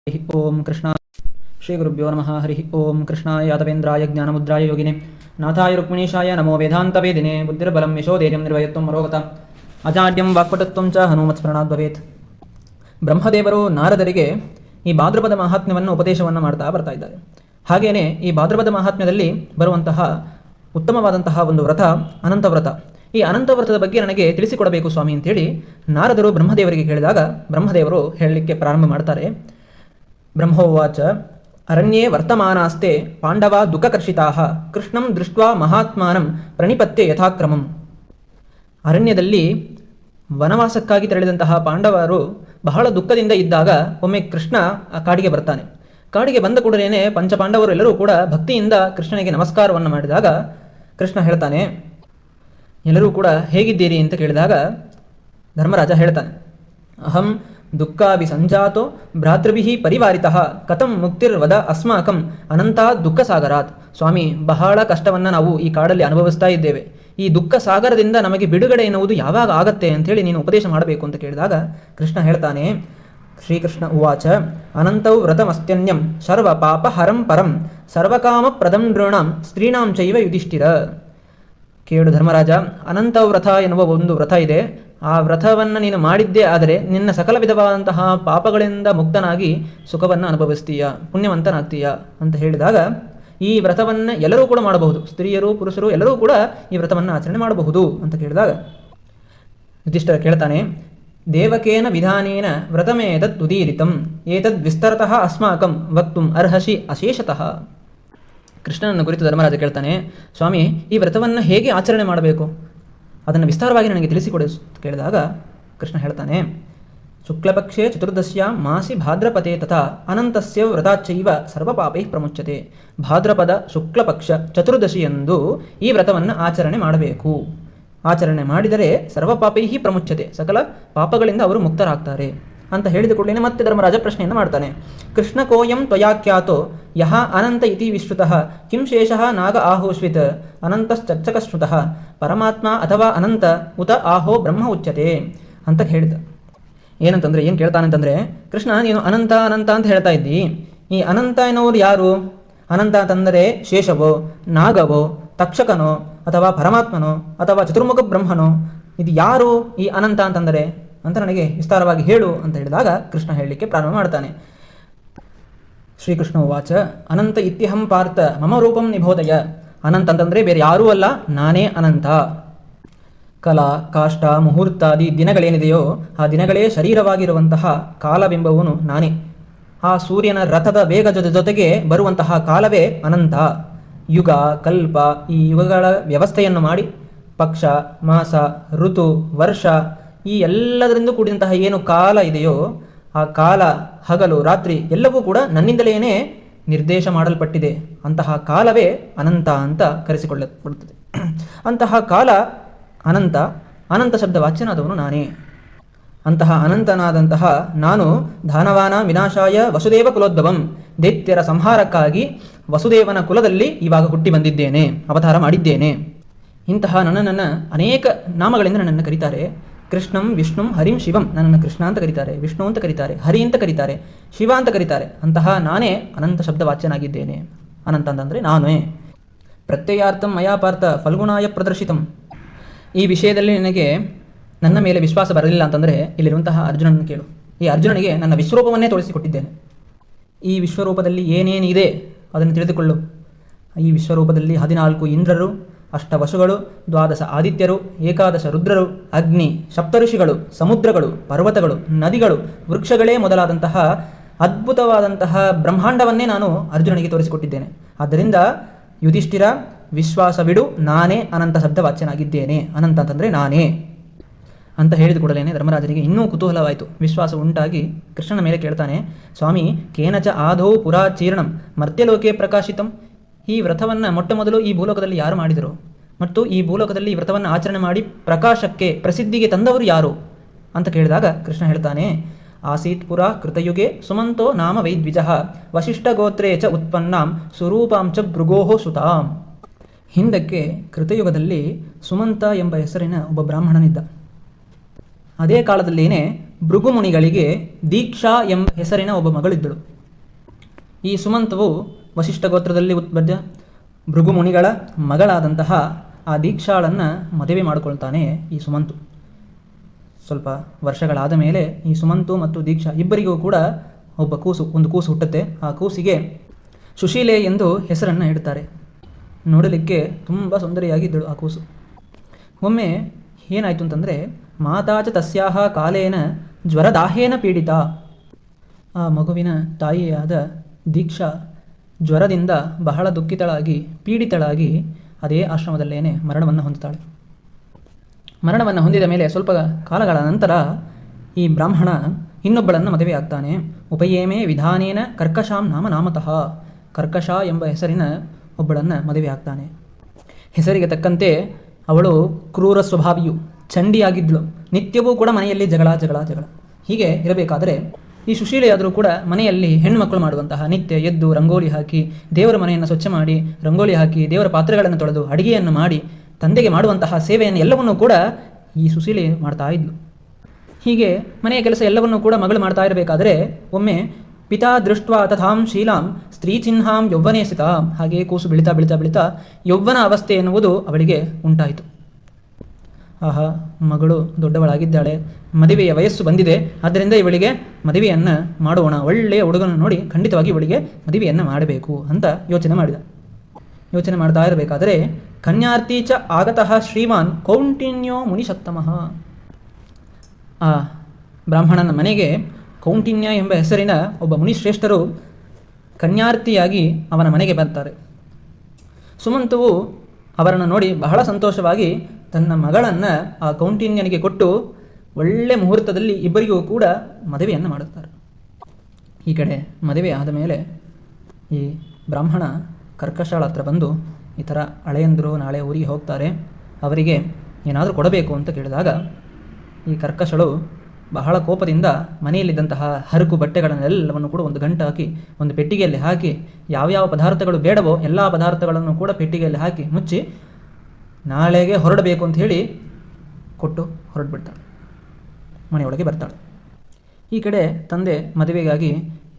ಹರಿ ಓಂ ಕೃಷ್ಣ ಶ್ರೀ ಗುರುಭ್ಯೋ ನಮಃ. ಹರಿ ಓಂ ಕೃಷ್ಣಾಯ ಯಾದವೇಂದ್ರಾಯ ಜ್ಞಾನಮುದ್ರಾಯ ಯೋಗಿನೆ ನಾಥಾಯ ರುಕ್ಮಿಣೀಶಾಯ ನಮೋ ವೇದಾಂತವೇದಿನೆ ಬುದ್ಧಿರ್ಬಲಂ ಯಶೋಧೈರ್ಯಂ ನಿರ್ವಯತ್ವಂ ಮರೋಗತ ಅಜಾಡ್ಯಂ ವಾಕ್ಪಟುತ್ವಂ ಚ ಹನುಮತ್ಸ್ಮರಣಾತ್ ಭವೇತ್. ಬ್ರಹ್ಮದೇವರು ನಾರದರಿಗೆ ಈ ಭಾದ್ರಪದ ಮಹಾತ್ಮ್ಯವನ್ನು ಉಪದೇಶವನ್ನು ಮಾಡ್ತಾ ಬರ್ತಾ ಇದ್ದಾರೆ. ಹಾಗೆಯೇ ಈ ಭಾದ್ರಪದ ಮಹಾತ್ಮ್ಯದಲ್ಲಿ ಬರುವಂತಹ ಉತ್ತಮವಾದಂತಹ ಒಂದು ವ್ರತ ಅನಂತ ವ್ರತ. ಈ ಅನಂತ ವ್ರತದ ಬಗ್ಗೆ ನನಗೆ ತಿಳಿಸಿಕೊಡಬೇಕು ಸ್ವಾಮಿ ಅಂತೇಳಿ ನಾರದರು ಬ್ರಹ್ಮದೇವರಿಗೆ ಕೇಳಿದಾಗ ಬ್ರಹ್ಮದೇವರು ಹೇಳಲಿಕ್ಕೆ ಪ್ರಾರಂಭ ಮಾಡ್ತಾರೆ. ಬ್ರಹ್ಮೋವಾಚ ಅರಣ್ಯೇ ವರ್ತಮಾನಾಸ್ತೆ ಪಾಂಡವ ದುಃಖಕರ್ಷಿತಾಃ ಕೃಷ್ಣಂ ದೃಷ್ಟ್ವಾ ಮಹಾತ್ಮಾನಂ ಪ್ರಣಿಪತ್ಯ ಯಥಾಕ್ರಮಂ. ಅರಣ್ಯದಲ್ಲಿ ವನವಾಸಕ್ಕಾಗಿ ತೆರಳಿದಂತಹ ಪಾಂಡವರು ಬಹಳ ದುಃಖದಿಂದ ಇದ್ದಾಗ ಒಮ್ಮೆ ಕೃಷ್ಣ ಆ ಕಾಡಿಗೆ ಬರ್ತಾನೆ. ಕಾಡಿಗೆ ಬಂದ ಕೂಡಲೇ ಪಂಚಪಾಂಡವರು ಎಲ್ಲರೂ ಕೂಡ ಭಕ್ತಿಯಿಂದ ಕೃಷ್ಣನಿಗೆ ನಮಸ್ಕಾರವನ್ನು ಮಾಡಿದಾಗ ಕೃಷ್ಣ ಹೇಳ್ತಾನೆ, ಎಲ್ಲರೂ ಕೂಡ ಹೇಗಿದ್ದೀರಿ ಅಂತ ಕೇಳಿದಾಗ ಧರ್ಮರಾಜ ಹೇಳ್ತಾನೆ, ಅಹಂ ದುಃಖಾಭಿ ಸಂಜಾತೋ ಭ್ರಾತೃಭಿಃ ಪರಿವಾರಿತಃ ಕಥಂ ಮುಕ್ತಿರ್ವದ ಅಸ್ಮಾಕಂ ಅನಂತ ದುಃಖ ಸಾಗರಾತ್. ಸ್ವಾಮಿ, ಬಹಳ ಕಷ್ಟವನ್ನು ನಾವು ಈ ಕಾಡಲ್ಲಿ ಅನುಭವಿಸ್ತಾ ಇದ್ದೇವೆ. ಈ ದುಃಖ ಸಾಗರದಿಂದ ನಮಗೆ ಬಿಡುಗಡೆ ಎನ್ನುವುದು ಯಾವಾಗ ಆಗತ್ತೆ ಅಂಥೇಳಿ ನೀನು ಉಪದೇಶ ಮಾಡಬೇಕು ಅಂತ ಕೇಳಿದಾಗ ಕೃಷ್ಣ ಹೇಳ್ತಾನೆ, ಶ್ರೀಕೃಷ್ಣ ಉವಾಚ ಅನಂತೌ ವ್ರತಮಸ್ತ್ಯನ್ಯಂ ಸರ್ವ ಪಾಪ ಹರಂ ಪರಂ ಸರ್ವಕಾಮ ಪ್ರದಂ ನೃಣಾಂ ಸ್ತ್ರೀಣಾಂ ಚೈವ ಯುಧಿಷ್ಠಿರ. ಕೇಳು ಧರ್ಮರಾಜ, ಅನಂತ ವ್ರತ ಎನ್ನುವ ಒಂದು ವ್ರತ ಇದೆ. ಆ ವ್ರತವನ್ನು ನೀನು ಮಾಡಿದ್ದೇ ಆದರೆ ನಿನ್ನ ಸಕಲ ವಿಧವಾದಂತಹ ಪಾಪಗಳಿಂದ ಮುಕ್ತನಾಗಿ ಸುಖವನ್ನು ಅನುಭವಿಸ್ತೀಯ, ಪುಣ್ಯವಂತನಾಗ್ತೀಯ ಅಂತ ಹೇಳಿದಾಗ ಈ ವ್ರತವನ್ನು ಎಲ್ಲರೂ ಕೂಡ ಮಾಡಬಹುದು, ಸ್ತ್ರೀಯರು ಪುರುಷರು ಎಲ್ಲರೂ ಕೂಡ ಈ ವ್ರತವನ್ನು ಆಚರಣೆ ಮಾಡಬಹುದು ಅಂತ ಕೇಳಿದಾಗ ಯುಧಿಷ್ಠಿರ ಕೇಳ್ತಾನೆ, ದೇವಕೇನ ವಿಧಾನೇನ ವ್ರತಮೇತದ್ ಉದೀರಿತಂ ಏತದ್ ವಿಸ್ತರತಃ ಅಸ್ಮಾಕಂ ವಕ್ತುಂ ಅರ್ಹಸಿ ಅಶೇಷತಃ. ಕೃಷ್ಣನನ್ನು ಕುರಿತು ಧರ್ಮರಾಜ ಕೇಳ್ತಾನೆ, ಸ್ವಾಮಿ, ಈ ವ್ರತವನ್ನು ಹೇಗೆ ಆಚರಣೆ ಮಾಡಬೇಕು ಅದನ್ನು ವಿಸ್ತಾರವಾಗಿ ನನಗೆ ತಿಳಿಸಿಕೊಡು ಕೇಳಿದಾಗ ಕೃಷ್ಣ ಹೇಳ್ತಾನೆ, ಶುಕ್ಲಪಕ್ಷೇ ಚತುರ್ದಶ್ಯಾಂ ಮಾಸಿ ಭಾದ್ರಪದೇ ತಥಾ ಅನಂತಸ್ಯ ವ್ರತಾಚೈವ ಸರ್ವಪಾಪೈಃ ಪ್ರಮುಚ್ಯತೆ. ಭಾದ್ರಪದ ಶುಕ್ಲಪಕ್ಷ ಚತುರ್ದಶಿಯಂದು ಈ ವ್ರತವನ್ನು ಆಚರಣೆ ಮಾಡಬೇಕು. ಆಚರಣೆ ಮಾಡಿದರೆ ಸರ್ವಪಾಪೈಃ ಪ್ರಮುಚ್ಯತೆ, ಸಕಲ ಪಾಪಗಳಿಂದ ಅವರು ಮುಕ್ತರಾಗ್ತಾರೆ ಅಂತ ಹೇಳಿದ ಕೂಡಲೇ ಮತ್ತೆ ಧರ್ಮರಾಜ ಪ್ರಶ್ನೆಯನ್ನು ಮಾಡ್ತಾನೆ, ಕೃಷ್ಣ ಕೋಯಂ ತ್ವಯಾಖ್ಯಾತೋ ಯಹ ಅನಂತ ಇತಿ ವಿಶ್ರುತಃ ಕಿಂ ಶೇಷಃ ನಾಗ ಆಹೋಶ್ವಿತ್ ಅನಂತಶ್ಚರ್ಚಕಶ್ರುತಃ ಪರಮಾತ್ಮ ಅಥವಾ ಅನಂತ ಉತ ಆಹೋ ಬ್ರಹ್ಮ ಉಚ್ಯತೆ ಅಂತ ಹೇಳಿದ. ಏನಂತಂದರೆ ಏನು ಕೇಳ್ತಾನೆ ಅಂತಂದರೆ, ಕೃಷ್ಣ ನೀನು ಅನಂತ ಅನಂತ ಅಂತ ಹೇಳ್ತಾ ಇದ್ದಿ, ಈ ಅನಂತ ಎನ್ನುವರು ಯಾರು? ಅನಂತ ಅಂತಂದರೆ ಶೇಷವೋ, ನಾಗವೋ, ತಕ್ಷಕನೋ, ಅಥವಾ ಪರಮಾತ್ಮನೋ, ಅಥವಾ ಚತುರ್ಮುಖ ಬ್ರಹ್ಮನೋ? ಇದು ಯಾರು ಈ ಅನಂತ ಅಂತಂದರೆ ಅಂತ ನನಗೆ ವಿಸ್ತಾರವಾಗಿ ಹೇಳು ಅಂತ ಹೇಳಿದಾಗ ಕೃಷ್ಣ ಹೇಳಲಿಕ್ಕೆ ಪ್ರಾರಂಭ ಮಾಡ್ತಾನೆ. ಶ್ರೀಕೃಷ್ಣ ವಾಚ ಅನಂತ ಇತ್ಯಹಂ ಪಾರ್ಥ ಮಮ ರೂಪಂ ನಿಬೋಧಯ. ಅನಂತ ಅಂತಂದರೆ ಬೇರೆ ಯಾರೂ ಅಲ್ಲ, ನಾನೇ ಅನಂತ. ಕಲಾ ಕಾಷ್ಟ ಮುಹೂರ್ತಾದಿ ದಿನಗಳೇನಿದೆಯೋ ಆ ದಿನಗಳೇ ಶರೀರವಾಗಿರುವಂತಹ ಕಾಲವೆಂಬವನು ನಾನೇ. ಆ ಸೂರ್ಯನ ರಥದ ವೇಗದ ಜೊತೆಗೆ ಬರುವಂತಹ ಕಾಲವೇ ಅನಂತ. ಯುಗ ಕಲ್ಪ ಈ ಯುಗಗಳ ವ್ಯವಸ್ಥೆಯನ್ನು ಮಾಡಿ ಪಕ್ಷ ಮಾಸ ಋತು ವರ್ಷ ಈ ಎಲ್ಲದರಿಂದ ಕೂಡಿದಂತಹ ಏನು ಕಾಲ ಇದೆಯೋ ಆ ಕಾಲ ಹಗಲು ರಾತ್ರಿ ಎಲ್ಲವೂ ಕೂಡ ನನ್ನಿಂದಲೇ ನಿರ್ದೇಶ ಮಾಡಲ್ಪಟ್ಟಿದೆ. ಅಂತಹ ಕಾಲವೇ ಅನಂತ ಅಂತ ಕರೆಸಿಕೊಳ್ಳಲ್ಪಡುತ್ತದೆ. ಅಂತಹ ಕಾಲ ಅನಂತ, ಅನಂತ ಶಬ್ದ ವಾಚ್ಯನಾದವನು ನಾನೇ. ಅಂತಹ ಅನಂತನಾದಂತಹ ನಾನು ದಾನವಾನ ವಿನಾಶಾಯ ವಸುದೇವ ಕುಲೋದ್ಭವಂ, ದೈತ್ಯರ ಸಂಹಾರಕ್ಕಾಗಿ ವಸುದೇವನ ಕುಲದಲ್ಲಿ ಇವಾಗ ಹುಟ್ಟಿ ಬಂದಿದ್ದೇನೆ, ಅವತಾರ ಮಾಡಿದ್ದೇನೆ. ಇಂತಹ ನನ್ನನ್ನು ಅನೇಕ ನಾಮಗಳಿಂದ ನನ್ನನ್ನು ಕರೀತಾರೆ. ಕೃಷ್ಣಂ ವಿಷ್ಣುಂ ಹರಿಂ ಶಿವಂ, ನನ್ನನ್ನು ಕೃಷ್ಣ ಅಂತ ಕರೀತಾರೆ, ವಿಷ್ಣು ಅಂತ ಕರೀತಾರೆ, ಹರಿ ಅಂತ ಕರೀತಾರೆ, ಶಿವ ಅಂತ ಕರೀತಾರೆ. ಅಂತಹ ನಾನೇ ಅನಂತ ಶಬ್ದ ವಾಚ್ಯನಾಗಿದ್ದೇನೆ. ಅನಂತ ಅಂತಂದರೆ ನಾನೇ. ಪ್ರತ್ಯಯಾರ್ಥಂ ಮಯಾ ಪಾರ್ಥ ಫಲ್ಗುಣಾಯ ಪ್ರದರ್ಶಿತಂ. ಈ ವಿಷಯದಲ್ಲಿ ನಿನಗೆ ನನ್ನ ಮೇಲೆ ವಿಶ್ವಾಸ ಬರಲಿಲ್ಲ ಅಂತಂದರೆ ಇಲ್ಲಿರುವಂತಹ ಅರ್ಜುನನ್ನು ಕೇಳು. ಈ ಅರ್ಜುನನಿಗೆ ನನ್ನ ವಿಶ್ವರೂಪವನ್ನೇ ತೋರಿಸಿಕೊಟ್ಟಿದ್ದೇನೆ. ಈ ವಿಶ್ವರೂಪದಲ್ಲಿ ಏನೇನಿದೆ ಅದನ್ನು ತಿಳಿದುಕೊಳ್ಳು. ಈ ವಿಶ್ವರೂಪದಲ್ಲಿ 14 ಇಂದ್ರರು, 8 ವಸುಗಳು, 12 ಆದಿತ್ಯರು, 11 ರುದ್ರರು, ಅಗ್ನಿ, ಸಪ್ತಋಷಿಗಳು, ಸಮುದ್ರಗಳು, ಪರ್ವತಗಳು, ನದಿಗಳು, ವೃಕ್ಷಗಳೇ ಮೊದಲಾದಂತಹ ಅದ್ಭುತವಾದಂತಹ ಬ್ರಹ್ಮಾಂಡವನ್ನೇ ನಾನು ಅರ್ಜುನನಿಗೆ ತೋರಿಸಿಕೊಟ್ಟಿದ್ದೇನೆ. ಆದ್ದರಿಂದ ಯುಧಿಷ್ಠಿರ ವಿಶ್ವಾಸವಿಡು, ನಾನೇ ಅನಂತ ಶಬ್ದ ವಾಚ್ಯನಾಗಿದ್ದೇನೆ. ಅನಂತ ಅಂತಂದರೆ ನಾನೇ ಅಂತ ಹೇಳಿದ ಕೂಡಲೇ ಧರ್ಮರಾಜನಿಗೆ ಇನ್ನೂ ಕುತೂಹಲವಾಯಿತು, ವಿಶ್ವಾಸ ಉಂಟಾಗಿ ಕೃಷ್ಣನ ಮೇಲೆ ಕೇಳ್ತಾನೆ, ಸ್ವಾಮಿ ಕೇನಚ ಆದೌ ಪುರಾಚೀರ್ಣಂ ಮರ್ತ್ಯಲೋಕೆ ಪ್ರಕಾಶಿತಂ. ಈ ವ್ರತವನ್ನು ಮೊಟ್ಟ ಮೊದಲು ಈ ಭೂಲೋಕದಲ್ಲಿ ಯಾರು ಮಾಡಿದರು ಮತ್ತು ಈ ಭೂಲೋಕದಲ್ಲಿ ಈ ವ್ರತವನ್ನು ಆಚರಣೆ ಮಾಡಿ ಪ್ರಕಾಶಕ್ಕೆ ಪ್ರಸಿದ್ಧಿಗೆ ತಂದವರು ಯಾರು ಅಂತ ಕೇಳಿದಾಗ ಕೃಷ್ಣ ಹೇಳ್ತಾನೆ, ಆಸೀತ್ ಪುರ ಕೃತಯುಗೆ ಸುಮಂತೋ ನಾಮ ವೈದ್ವಿಜಃ ವಶಿಷ್ಠ ಗೋತ್ರೇ ಚ ಉತ್ಪನ್ನಾಂ ಸ್ವರೂಪಾಂ ಚ ಭೃಗೋಹೋ ಸುತಾಂ. ಹಿಂದಕ್ಕೆ ಕೃತಯುಗದಲ್ಲಿ ಸುಮಂತ ಎಂಬ ಹೆಸರಿನ ಒಬ್ಬ ಬ್ರಾಹ್ಮಣನಿದ್ದ. ಅದೇ ಕಾಲದಲ್ಲಿಯೇ ಭೃಗುಮುನಿಗಳಿಗೆ ದೀಕ್ಷಾ ಎಂಬ ಹೆಸರಿನ ಒಬ್ಬ ಮಗಳಿದ್ದಳು. ಈ ಸುಮಂತವು ವಸಿಷ್ಠ ಗೋತ್ರದಲ್ಲಿ ಉತ್ಪನ್ನ ಭೃಗುಮುನಿಗಳ ಮಗಳಾದಂತಹ ಆ ದೀಕ್ಷಾಳನ್ನು ಮದುವೆ ಮಾಡಿಕೊಳ್ತಾನೆ ಈ ಸುಮಂತು. ಸ್ವಲ್ಪ ವರ್ಷಗಳಾದ ಮೇಲೆ ಈ ಸುಮಂತು ಮತ್ತು ದೀಕ್ಷಾ ಇಬ್ಬರಿಗೂ ಕೂಡ ಒಂದು ಕೂಸು ಹುಟ್ಟುತ್ತೆ. ಆ ಕೂಸಿಗೆ ಸುಶೀಲೆ ಎಂದು ಹೆಸರನ್ನು ಇಡ್ತಾರೆ. ನೋಡಲಿಕ್ಕೆ ತುಂಬ ಸುಂದರಿಯಾಗಿದ್ದಳು ಆ ಕೂಸು. ಒಮ್ಮೆ ಏನಾಯಿತು ಅಂತಂದರೆ, ಮಾತಾಚ ತಸ್ಯಾಹ ಕಾಲೇನ ಜ್ವರದಾಹೇನ ಪೀಡಿತ. ಆ ಮಗುವಿನ ತಾಯಿಯಾದ ದೀಕ್ಷಾ ಜ್ವರದಿಂದ ಬಹಳ ದುಃಖಿತಳಾಗಿ ಪೀಡಿತಳಾಗಿ ಅದೇ ಆಶ್ರಮದಲ್ಲೇನೆ ಮರಣವನ್ನು ಹೊಂದುತ್ತಾಳೆ. ಮರಣವನ್ನು ಹೊಂದಿದ ಮೇಲೆ ಸ್ವಲ್ಪ ಕಾಲಗಳ ನಂತರ ಈ ಬ್ರಾಹ್ಮಣ ಇನ್ನೊಬ್ಬಳನ್ನು ಮದುವೆ ಆಗ್ತಾನೆ. ಉಪಯೇಮೆ ವಿಧಾನೇನ ಕರ್ಕಶಾಂ ನಾಮತಃ. ಕರ್ಕಶ ಎಂಬ ಹೆಸರಿನ ಒಬ್ಬಳನ್ನು ಮದುವೆ ಆಗ್ತಾನೆ. ಹೆಸರಿಗೆ ತಕ್ಕಂತೆ ಅವಳು ಕ್ರೂರ ಸ್ವಭಾವಿಯು, ಚಂಡಿಯಾಗಿದ್ದಳು. ನಿತ್ಯವೂ ಕೂಡ ಮನೆಯಲ್ಲಿ ಜಗಳ. ಹೀಗೆ ಇರಬೇಕಾದರೆ ಈ ಸುಶೀಲೆಯಾದರೂ ಕೂಡ ಮನೆಯಲ್ಲಿ ಹೆಣ್ಣುಮಕ್ಕಳು ಮಾಡುವಂತಹ ನಿತ್ಯ ಎದ್ದು ರಂಗೋಲಿ ಹಾಕಿ, ದೇವರ ಮನೆಯನ್ನು ಸ್ವಚ್ಛ ಮಾಡಿ ರಂಗೋಲಿ ಹಾಕಿ, ದೇವರ ಪಾತ್ರೆಗಳನ್ನು ತೊಳೆದು ಅಡಿಗೆಯನ್ನು ಮಾಡಿ, ತಂದೆಗೆ ಮಾಡುವಂತಹ ಸೇವೆಯನ್ನು ಎಲ್ಲವನ್ನೂ ಕೂಡ ಈ ಸುಶೀಲೆ ಮಾಡ್ತಾ ಇದ್ಲು. ಹೀಗೆ ಮನೆಯ ಕೆಲಸ ಎಲ್ಲವನ್ನೂ ಕೂಡ ಮಗಳು ಮಾಡ್ತಾ ಇರಬೇಕಾದರೆ ಒಮ್ಮೆ ಪಿತಾ ದೃಷ್ಟ್ವಾ ತಥಾಂ ಶೀಲಾಂ ಸ್ತ್ರೀ ಚಿಹ್ನಾಂ ಯೌವನೇ ಸ್ಥಿತಾಂ. ಹಾಗೆಯೇ ಕೂಸು ಬೆಳೀತಾ ಯೌವನ ಅವಸ್ಥೆ ಎನ್ನುವುದು ಅವಳಿಗೆ ಉಂಟಾಯಿತು. ಆಹಾ, ಮಗಳು ದೊಡ್ಡವಳಾಗಿದ್ದಾಳೆ, ಮದುವೆಯ ವಯಸ್ಸು ಬಂದಿದೆ, ಆದ್ದರಿಂದ ಇವಳಿಗೆ ಮದುವೆಯನ್ನು ಮಾಡೋಣ, ಒಳ್ಳೆಯ ಹುಡುಗನ ನೋಡಿ ಖಂಡಿತವಾಗಿ ಇವಳಿಗೆ ಮದುವೆಯನ್ನು ಮಾಡಬೇಕು ಅಂತ ಯೋಚನೆ ಮಾಡ್ತಾ ಇರಬೇಕಾದರೆ ಕನ್ಯಾರ್ಥಿ ಚ ಆಗತಃ ಶ್ರೀಮಾನ್ ಕೌಂಟಿನ್ಯೋ ಮುನಿಸತ್ತಮಃ. ಆ ಬ್ರಾಹ್ಮಣನ ಮನೆಗೆ ಕೌಂಟಿನ್ಯ ಎಂಬ ಹೆಸರಿನ ಒಬ್ಬ ಮುನಿಶ್ರೇಷ್ಠರು ಕನ್ಯಾರ್ಥಿಯಾಗಿ ಅವನ ಮನೆಗೆ ಬರ್ತಾರೆ. ಸುಮಂತವು ಅವರನ್ನು ನೋಡಿ ಬಹಳ ಸಂತೋಷವಾಗಿ ತನ್ನ ಮಗಳನ್ನು ಆ ಕೌಂಟಿನ್ಯನಿಗೆ ಕೊಟ್ಟು ಒಳ್ಳೆ ಮುಹೂರ್ತದಲ್ಲಿ ಇಬ್ಬರಿಗೂ ಕೂಡ ಮದುವೆಯನ್ನು ಮಾಡುತ್ತಾರೆ. ಈ ಕಡೆ ಮದುವೆ ಆದ ಮೇಲೆ ಈ ಬ್ರಾಹ್ಮಣ ಕರ್ಕಶಾಳ ಹತ್ರ ಬಂದು, ಈ ಥರ ಹಳೆಯಂದರು ನಾಳೆ ಊರಿಗೆ ಹೋಗ್ತಾರೆ, ಅವರಿಗೆ ಏನಾದರೂ ಕೊಡಬೇಕು ಅಂತ ಕೇಳಿದಾಗ ಈ ಕರ್ಕಶಳು ಬಹಳ ಕೋಪದಿಂದ ಮನೆಯಲ್ಲಿದ್ದಂತಹ ಹರಕು ಬಟ್ಟೆಗಳನ್ನೆಲ್ಲವನ್ನು ಕೂಡ ಒಂದು ಗಂಟು ಹಾಕಿ ಒಂದು ಪೆಟ್ಟಿಗೆಯಲ್ಲಿ ಹಾಕಿ, ಯಾವ್ಯಾವ ಪದಾರ್ಥಗಳು ಬೇಡವೋ ಎಲ್ಲ ಪದಾರ್ಥಗಳನ್ನು ಕೂಡ ಪೆಟ್ಟಿಗೆಯಲ್ಲಿ ಹಾಕಿ ಮುಚ್ಚಿ ನಾಳೆಗೆ ಹೊರಡಬೇಕು ಅಂತ ಹೇಳಿ ಕೊಟ್ಟು ಹೊರಡ್ಬಿಡ್ತಾಳೆ. ಮನೆಯೊಳಗೆ ಬರ್ತಾಳೆ. ಈ ಕಡೆ ತಂದೆ ಮದುವೆಗಾಗಿ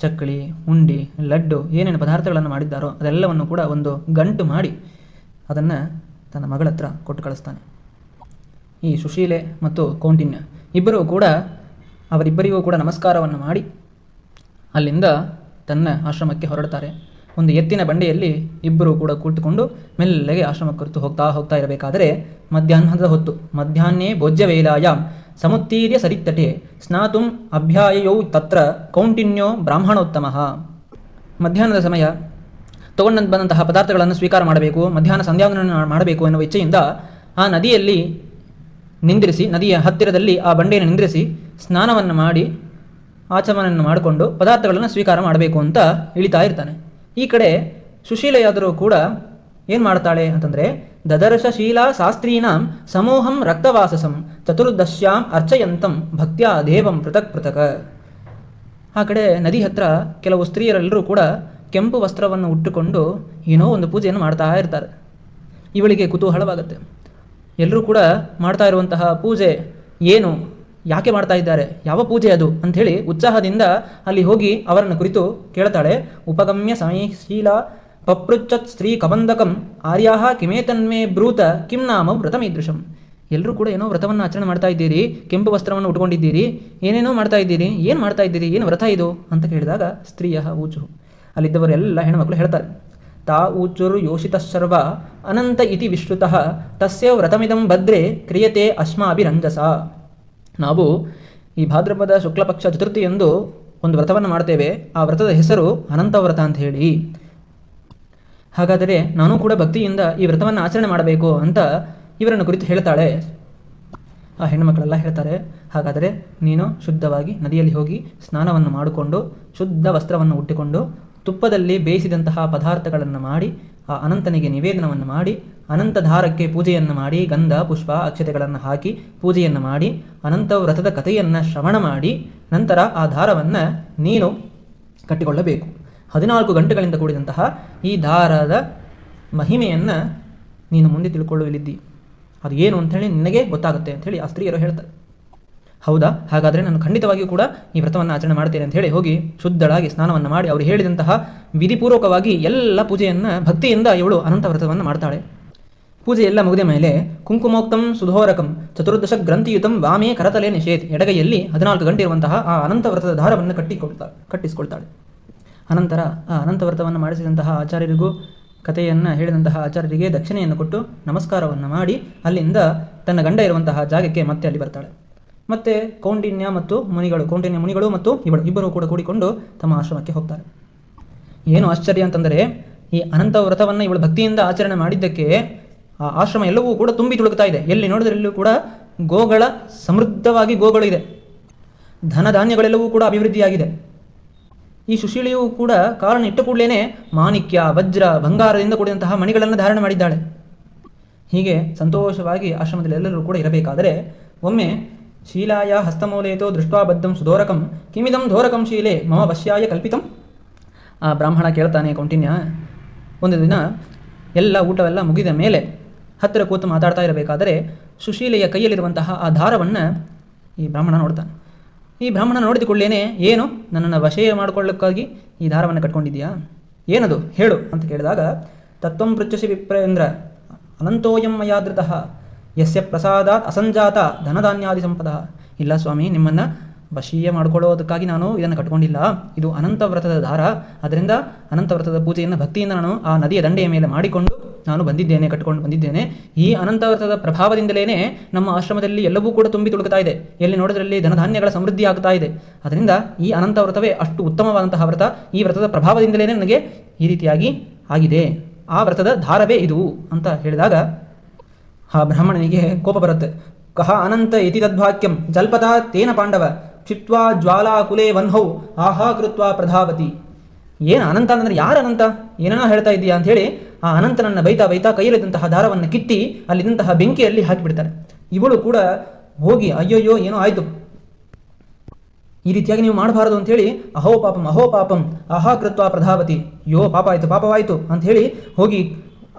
ಚಕ್ಕಳಿ, ಉಂಡಿ, ಲಡ್ಡು ಏನೇನು ಪದಾರ್ಥಗಳನ್ನು ಮಾಡಿದ್ದಾರೋ ಅದೆಲ್ಲವನ್ನು ಕೂಡ ಒಂದು ಗಂಟು ಮಾಡಿ ಅದನ್ನು ತನ್ನ ಮಗಳ ಹತ್ರ ಕೊಟ್ಟು ಕಳಿಸ್ತಾನೆ. ಈ ಸುಶೀಲೆ ಮತ್ತು ಕೌಂಟಿನ್ಯ ಅವರಿಬ್ಬರಿಗೂ ಕೂಡ ನಮಸ್ಕಾರವನ್ನು ಮಾಡಿ ಅಲ್ಲಿಂದ ತನ್ನ ಆಶ್ರಮಕ್ಕೆ ಹೊರಡ್ತಾರೆ. ಒಂದು ಎತ್ತಿನ ಬಂಡೆಯಲ್ಲಿ ಇಬ್ಬರು ಕೂಡ ಕೂತುಕೊಂಡು ಮೆಲ್ಲಗೆ ಆಶ್ರಮ ಕುರಿತು ಹೋಗ್ತಾ ಇರಬೇಕಾದರೆ ಮಧ್ಯಾಹ್ನದ ಹೊತ್ತು, ಮಧ್ಯಾಹ್ನೇ ಭೋಜ್ಯವೇಲಾಯಾಂ ಸಮುತ್ತೀರ್ಯ ಸರಿತ್ತಟೆ ಸ್ನಾತುಂ ಅಭ್ಯಾಯಯೌ ತತ್ರ ಕೌಂಟಿನ್ಯೋ ಬ್ರಾಹ್ಮಣೋತ್ತಮಃ. ಮಧ್ಯಾಹ್ನದ ಸಮಯ, ತಗೊಂಡು ಬಂದಂತಹ ಪದಾರ್ಥಗಳನ್ನು ಸ್ವೀಕಾರ ಮಾಡಬೇಕು, ಮಧ್ಯಾಹ್ನ ಸಂಧ್ಯಾವಂದನ ಮಾಡಬೇಕು ಎನ್ನುವ ಇಚ್ಛೆಯಿಂದ ಆ ನದಿಯಲ್ಲಿ ನಿಂದಿರಿಸಿ, ನದಿಯ ಹತ್ತಿರದಲ್ಲಿ ಆ ಬಂಡೆಯನ್ನು ನಿಂದಿರಿಸಿ ಸ್ನಾನವನ್ನು ಮಾಡಿ ಆಚಮನವನ್ನು ಮಾಡಿಕೊಂಡು ಪದಾರ್ಥಗಳನ್ನು ಸ್ವೀಕಾರ ಮಾಡಬೇಕು ಅಂತ ಇಳಿತಾ ಇರ್ತಾನೆ. ಈ ಕಡೆ ಸುಶೀಲೆಯಾದರೂ ಕೂಡ ಏನು ಮಾಡ್ತಾಳೆ ಅಂತಂದರೆ, ದದರ್ಶಶೀಲ ಶಾಸ್ತ್ರೀನಾಂ ಸಮೂಹಂ ರಕ್ತವಾಸಸಂ ಚತುರ್ದಶ್ಯಾಂ ಅರ್ಚಯಂತಂ ಭಕ್ತ್ಯಾ ದೇವಂ ಪೃಥಕ್. ಆ ಕಡೆ ನದಿ ಹತ್ರ ಕೆಲವು ಸ್ತ್ರೀಯರೆಲ್ಲರೂ ಕೂಡ ಕೆಂಪು ವಸ್ತ್ರವನ್ನು ಉಟ್ಟುಕೊಂಡು ಏನೋ ಒಂದು ಪೂಜೆಯನ್ನು ಮಾಡ್ತಾ ಇರ್ತಾರೆ. ಇವಳಿಗೆ ಕುತೂಹಲವಾಗುತ್ತೆ. ಎಲ್ಲರೂ ಕೂಡ ಮಾಡ್ತಾ ಇರುವಂತಹ ಪೂಜೆ ಏನು, ಯಾಕೆ ಮಾಡ್ತಾ ಇದ್ದಾರೆ, ಯಾವ ಪೂಜೆ ಅದು ಅಂಥೇಳಿ ಉತ್ಸಾಹದಿಂದ ಅಲ್ಲಿ ಹೋಗಿ ಅವರನ್ನು ಕುರಿತು ಕೇಳ್ತಾಳೆ. ಉಪಗಮ್ಯ ಸಮಯಶೀಲ ಪಪೃಚ್ಛತ್ ಸ್ತ್ರೀ ಕಬಂಧಕಂ ಆರ್ಯಾಹ ಕಿಮೇತನ್ಮೇ ಬ್ರೂತ ಕಿಂ ನಾಮ ವ್ರತಮೀದೃಶಂ. ಎಲ್ಲರೂ ಕೂಡ ಏನೋ ವ್ರತವನ್ನು ಆಚರಣೆ ಮಾಡ್ತಾ ಇದ್ದೀರಿ, ಕೆಂಪು ವಸ್ತ್ರವನ್ನು ಉಟ್ಕೊಂಡಿದ್ದೀರಿ, ಏನೇನೋ ಮಾಡ್ತಾ ಇದ್ದೀರಿ, ಏನು ಮಾಡ್ತಾ ಇದ್ದೀರಿ, ಏನು ವ್ರತ ಇದು ಅಂತ ಕೇಳಿದಾಗ ಸ್ತ್ರೀಯ ಊಚು, ಅಲ್ಲಿದ್ದವರೆಲ್ಲ ಹೆಣ್ಮಕ್ಳು ಹೇಳ್ತಾರೆ, ತಾ ಊಚುರು ಯೋಷಿತಃ ಅನಂತ ಇತಿ ವಿಶ್ರುತಃ ತಸ್ಯ ವ್ರತಮಿದಂ ಭದ್ರೇ ಕ್ರಿಯತೆ ಅಸ್ಮಾಭಿರಂಜಸ. ನಾವು ಈ ಭಾದ್ರಪದ ಶುಕ್ಲಪಕ್ಷ ಚತುರ್ಥಿ ಎಂದು ಒಂದು ವ್ರತವನ್ನು ಮಾಡ್ತೇವೆ. ಆ ವ್ರತದ ಹೆಸರು ಅನಂತ ವ್ರತ ಅಂತ ಹೇಳಿ. ಹಾಗಾದರೆ ನಾನು ಕೂಡ ಭಕ್ತಿಯಿಂದ ಈ ವ್ರತವನ್ನು ಆಚರಣೆ ಮಾಡಬೇಕು ಅಂತ ಇವರನ್ನು ಕುರಿತು ಹೇಳ್ತಾಳೆ. ಆ ಹೆಣ್ಣುಮಕ್ಕಳೆಲ್ಲ ಹೇಳ್ತಾರೆ, ಹಾಗಾದರೆ ನೀನು ಶುದ್ಧವಾಗಿ ನದಿಯಲ್ಲಿ ಹೋಗಿ ಸ್ನಾನವನ್ನು ಮಾಡಿಕೊಂಡು ಶುದ್ಧ ವಸ್ತ್ರವನ್ನು ಉಟ್ಟುಕೊಂಡು ತುಪ್ಪದಲ್ಲಿ ಬೇಯಿಸಿದಂತಹ ಪದಾರ್ಥಗಳನ್ನು ಮಾಡಿ ಆ ಅನಂತನಿಗೆ ನಿವೇದನವನ್ನು ಮಾಡಿ ಅನಂತ ಧಾರಕ್ಕೆ ಪೂಜೆಯನ್ನು ಮಾಡಿ ಗಂಧ ಪುಷ್ಪ ಅಕ್ಷತೆಗಳನ್ನು ಹಾಕಿ ಪೂಜೆಯನ್ನು ಮಾಡಿ ಅನಂತ ವ್ರತದ ಕಥೆಯನ್ನು ಶ್ರವಣ ಮಾಡಿ ನಂತರ ಆ ದಾರವನ್ನು ನೀನು ಕಟ್ಟಿಕೊಳ್ಳಬೇಕು. 14 ಗಂಟೆಗಳಿಂದ ಕೂಡಿದಂತಹ ಈ ದಾರದ ಮಹಿಮೆಯನ್ನು ನೀನು ಮುಂದೆ ತಿಳ್ಕೊಳ್ಳುವಲ್ಲಿದ್ದಿ, ಅದು ಏನು ಅಂಥೇಳಿ ನಿನಗೆ ಗೊತ್ತಾಗುತ್ತೆ ಅಂಥೇಳಿ ಆ ಸ್ತ್ರೀಯರು ಹೇಳ್ತಾರೆ. ಹೌದಾ, ಹಾಗಾದರೆ ನಾನು ಖಂಡಿತವಾಗಿಯೂ ಕೂಡ ಈ ವ್ರತವನ್ನು ಆಚರಣೆ ಮಾಡ್ತೇನೆ ಅಂತ ಹೇಳಿ ಹೋಗಿ ಶುದ್ಧಳಾಗಿ ಸ್ನಾನವನ್ನು ಮಾಡಿ ಅವರು ಹೇಳಿದಂತಹ ವಿಧಿಪೂರ್ವಕವಾಗಿ ಎಲ್ಲ ಪೂಜೆಯನ್ನು ಭಕ್ತಿಯಿಂದ ಇವಳು ಅನಂತ ವ್ರತವನ್ನು ಮಾಡ್ತಾಳೆ. ಪೂಜೆ ಎಲ್ಲ ಮುಗಿದ ಮೇಲೆ ಕುಂಕುಮೋಕ್ತಂ ಸುಧೋರಕಂ ಚತುರ್ದಶ ಗ್ರಂಥಿಯುತಂ ವಾಮೇ ಕರತಲೆ ನಿಷೇಧ್, ಎಡಗೈಯಲ್ಲಿ 14 ಗಂಟೆ ಇರುವಂತಹ ಆ ಅನಂತ ವ್ರತದ ದಾರವನ್ನು ಕಟ್ಟಿಸಿಕೊಳ್ತಾಳೆ. ಅನಂತರ ಆ ಅನಂತ ವ್ರತವನ್ನು ಮಾಡಿಸಿದಂತಹ ಆಚಾರ್ಯರಿಗೂ ಕಥೆಯನ್ನು ಹೇಳಿದಂತಹ ಆಚಾರ್ಯರಿಗೆ ದಕ್ಷಿಣೆಯನ್ನು ಕೊಟ್ಟು ನಮಸ್ಕಾರವನ್ನು ಮಾಡಿ ಅಲ್ಲಿಂದ ತನ್ನ ಗಂಡ ಇರುವಂತಹ ಜಾಗಕ್ಕೆ ಮತ್ತೆ ಅಲ್ಲಿ ಬರ್ತಾಳೆ. ಮತ್ತೆ ಕೌಂಡಿನ್ಯ ಮುನಿಗಳು ಮತ್ತು ಇಬ್ಬರು ಕೂಡ ಕೂಡಿಕೊಂಡು ತಮ್ಮ ಆಶ್ರಮಕ್ಕೆ ಹೋಗ್ತಾರೆ. ಏನು ಆಶ್ಚರ್ಯ ಅಂತಂದರೆ, ಈ ಅನಂತ ವ್ರತವನ್ನು ಇವಳು ಭಕ್ತಿಯಿಂದ ಆಚರಣೆ ಮಾಡಿದ್ದಕ್ಕೆ ಆ ಆಶ್ರಮ ಎಲ್ಲವೂ ಕೂಡ ತುಂಬಿ ತುಳುಕ್ತಾ ಇದೆ. ಎಲ್ಲಿ ನೋಡಿದ್ರಲ್ಲೂ ಕೂಡ ಗೋಗಳ ಸಮೃದ್ಧವಾಗಿ ಗೋಗಳು ಇದೆ, ಧನಧಾನ್ಯಗಳೆಲ್ಲವೂ ಕೂಡ ಅಭಿವೃದ್ಧಿಯಾಗಿದೆ. ಈ ಸುಶೀಲೆಯೂ ಕೂಡ ಕಾರಣ ಇಟ್ಟ ಕೂಡಲೇ ಮಾಣಿಕ್ಯ, ವಜ್ರ, ಬಂಗಾರದಿಂದ ಕೂಡಿದಂತಹ ಮಣಿಗಳನ್ನು ಧಾರಣೆ ಮಾಡಿದ್ದಾಳೆ. ಹೀಗೆ ಸಂತೋಷವಾಗಿ ಆಶ್ರಮದಲ್ಲಿ ಎಲ್ಲರೂ ಕೂಡ ಇರಬೇಕಾದರೆ ಒಮ್ಮೆ ಶೀಲಾಯ ಹಸ್ತಮೂಲೇತೋ ದೃಷ್ಟ್ವಾ ಬದ್ಧಂ ಸುಧೋರಕಂ ಕಿಮಿದಂ ಧೋರಕಂ ಶೀಲೆ ಮಮ ವಶ್ಯಾಯ ಕಲ್ಪಿತಂ. ಆ ಬ್ರಾಹ್ಮಣ ಕೇಳ್ತಾನೆ ಕೌಂಟಿನ್ಯ. ಒಂದು ದಿನ ಎಲ್ಲ ಊಟವೆಲ್ಲ ಮುಗಿದ ಮೇಲೆ ಹತ್ತಿರ ಕೂತು ಮಾತಾಡ್ತಾ ಇರಬೇಕಾದರೆ ಸುಶೀಲೆಯ ಕೈಯಲ್ಲಿರುವಂತಹ ಆ ದಾರವನ್ನು ಈ ಬ್ರಾಹ್ಮಣ ನೋಡ್ತಾನೆ. ಈ ಬ್ರಾಹ್ಮಣ ನೋಡಿದುಕೊಳ್ಳೇನೆ, ಏನು ನನ್ನನ್ನು ವಶಯ ಮಾಡಿಕೊಳ್ಳಕ್ಕಾಗಿ ಈ ದಾರವನ್ನು ಕಟ್ಕೊಂಡಿದ್ಯಾ, ಏನದು ಹೇಳು ಅಂತ ಕೇಳಿದಾಗ, ತತ್ವಂ ಪೃಚ್ಛಸಿ ವಿಪ್ರೇಂದ್ರ ಅನಂತೋಯಂ ಮಯಾದೃತಃ ಯಸ್ಯ ಪ್ರಸಾದಾತ್ ಅಸಂಜಾತ ಧನಧಾನ್ಯಾದಿ ಸಂಪದ. ಇಲ್ಲ ಸ್ವಾಮಿ, ನಿಮ್ಮನ್ನು ವಶೀಯ ಮಾಡಿಕೊಳ್ಳೋದಕ್ಕಾಗಿ ನಾನು ಇದನ್ನು ಕಟ್ಕೊಂಡಿಲ್ಲ, ಇದು ಅನಂತ ವ್ರತದ ದಾರ. ಅದರಿಂದ ಅನಂತ ವ್ರತದ ಪೂಜೆಯನ್ನು ಭಕ್ತಿಯಿಂದ ನಾನು ಆ ನದಿಯ ದಂಡೆಯ ಮೇಲೆ ಮಾಡಿಕೊಂಡು ನಾನು ಕಟ್ಟಿಕೊಂಡು ಬಂದಿದ್ದೇನೆ. ಈ ಅನಂತ ವ್ರತದ ಪ್ರಭಾವದಿಂದಲೇ ನಮ್ಮ ಆಶ್ರಮದಲ್ಲಿ ಎಲ್ಲವೂ ಕೂಡ ತುಂಬಿ ತುಳುಕ್ತಾ ಇದೆ, ಎಲ್ಲಿ ನೋಡಿದ್ರಲ್ಲಿ ಧನಧಾನ್ಯಗಳ ಸಮೃದ್ಧಿ ಆಗ್ತಾ ಇದೆ. ಅದರಿಂದ ಈ ಅನಂತ ವ್ರತವೇ ಅಷ್ಟು ಉತ್ತಮವಾದಂತಹ ವ್ರತ. ಈ ವ್ರತದ ಪ್ರಭಾವದಿಂದಲೇ ನನಗೆ ಈ ರೀತಿಯಾಗಿ ಆಗಿದೆ, ಆ ವ್ರತದ ಧಾರವೇ ಇದು ಅಂತ ಹೇಳಿದಾಗ ಆ ಬ್ರಾಹ್ಮಣನಿಗೆ ಕೋಪ ಬರುತ್ತೆ. ಕಹ ಅನಂತ ಇತಿ ತದ್ವಾಕ್ಯಂ ಜಲ್ಪತಾ ತೇನ ಪಾಂಡವ ಕ್ಷಿಪ್ವಾ ಜ್ವಾಲಾಕುಲೇ ವನ್ಹೌ ಆಹಾ ಕೃತ್ವಾ ಪ್ರಧಾವತಿ. ಏನು ಅನಂತ ಅಂದರೆ ಯಾರು ಅನಂತ, ಏನೇನೋ ಹೇಳ್ತಾ ಇದ್ದೀಯಾ ಅಂಥೇಳಿ ಆ ಅನಂತನನ್ನು ಬೈತಾ ಕೈಯಲ್ಲಿದ್ದಂತಹ ದಾರವನ್ನು ಕಿತ್ತಿ ಅಲ್ಲಿದ್ದಂತಹ ಬೆಂಕಿಯಲ್ಲಿ ಹಾಕಿಬಿಡ್ತಾರೆ. ಇವಳು ಕೂಡ ಹೋಗಿ ಅಯ್ಯೋಯ್ಯೋ ಏನೋ ಆಯಿತು, ಈ ರೀತಿಯಾಗಿ ನೀವು ಮಾಡಬಾರದು ಅಂಥೇಳಿ ಅಹೋ ಪಾಪಂ ಆಹಾ ಕೃತ್ವಾ ಪ್ರಧಾವತಿ, ಅಯ್ಯೋ ಪಾಪವಾಯಿತು ಅಂಥೇಳಿ ಹೋಗಿ